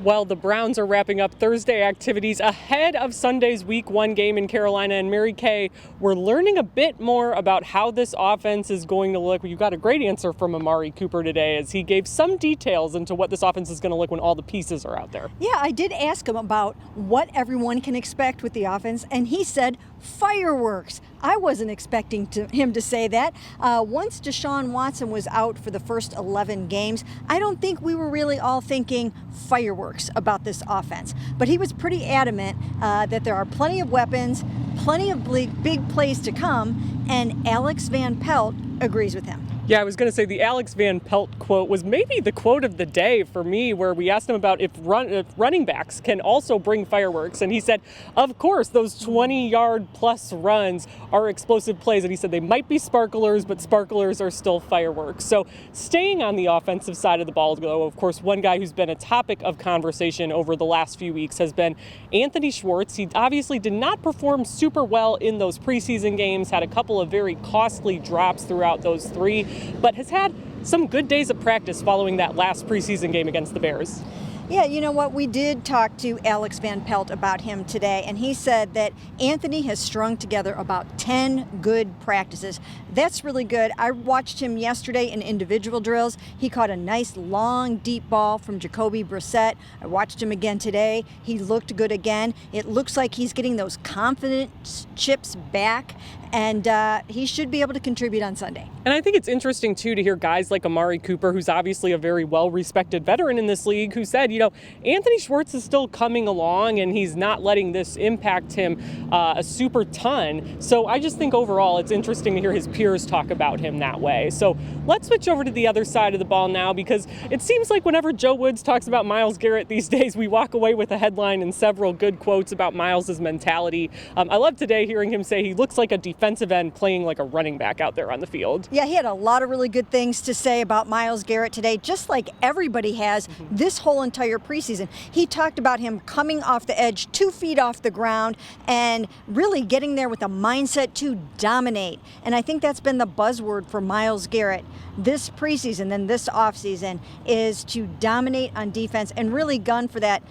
Well, the Browns are wrapping up Thursday activities ahead of Sunday's Week 1 game in Carolina. And Mary Kay, we're learning a bit more about how this offense is going to look. You got a great answer from Amari Cooper today as he gave some details into what this offense is going to look when all the pieces are out there. Yeah, I did ask him about what everyone can expect with the offense, and he said fireworks. I wasn't expecting him to say that. Once Deshaun Watson was out for the first 11 games, I don't think we were really all thinking fireworks about this offense. But he was pretty adamant that there are plenty of weapons, plenty of big plays to come, and Alex Van Pelt agrees with him. Yeah, I was going to say the Alex Van Pelt quote was maybe the quote of the day for me, where we asked him about if running backs can also bring fireworks. And he said, of course, those 20-yard plus runs are explosive plays. And he said they might be sparklers, but sparklers are still fireworks. So staying on the offensive side of the ball, though, of course, one guy who's been a topic of conversation over the last few weeks has been Anthony Schwartz. He obviously did not perform super well in those preseason games, had a couple of very costly drops throughout those three, but has had some good days of practice following that last preseason game against the Bears. Yeah, you know what? We did talk to Alex Van Pelt about him today, and he said that Anthony has strung together about 10 good practices. That's really good. I watched him yesterday in individual drills. He caught a nice, long, deep ball from Jacoby Brissett. I watched him again today. He looked good again. It looks like he's getting those confidence chips back, and he should be able to contribute on Sunday. And I think it's interesting, too, to hear guys like Amari Cooper, who's obviously a very well-respected veteran in this league, who said, Anthony Schwartz is still coming along and he's not letting this impact him a super ton. So I just think overall it's interesting to hear his peers talk about him that way. So let's switch over to the other side of the ball now, because it seems like whenever Joe Woods talks about Myles Garrett these days, we walk away with a headline and several good quotes about Myles' mentality. I love today hearing him say he looks like a defensive end playing like a running back out there on the field. Yeah, he had a lot of really good things to say about Myles Garrett today, just like everybody has this whole entire preseason. He talked about him coming off the edge 2 feet off the ground and really getting there with a mindset to dominate. And I think that's been the buzzword for Myles Garrett this preseason and this offseason, is to dominate on defense and really gun for that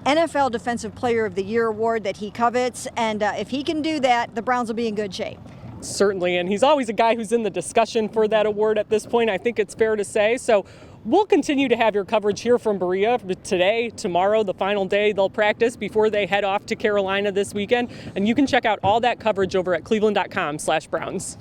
NFL Defensive Player of the Year award that he covets. And if he can do that, the Browns will be in good shape. Certainly, and he's always a guy who's in the discussion for that award at this point, I think it's fair to say. So we'll continue to have your coverage here from Berea today, tomorrow, the final day they'll practice before they head off to Carolina this weekend. And you can check out all that coverage over at cleveland.com/Browns.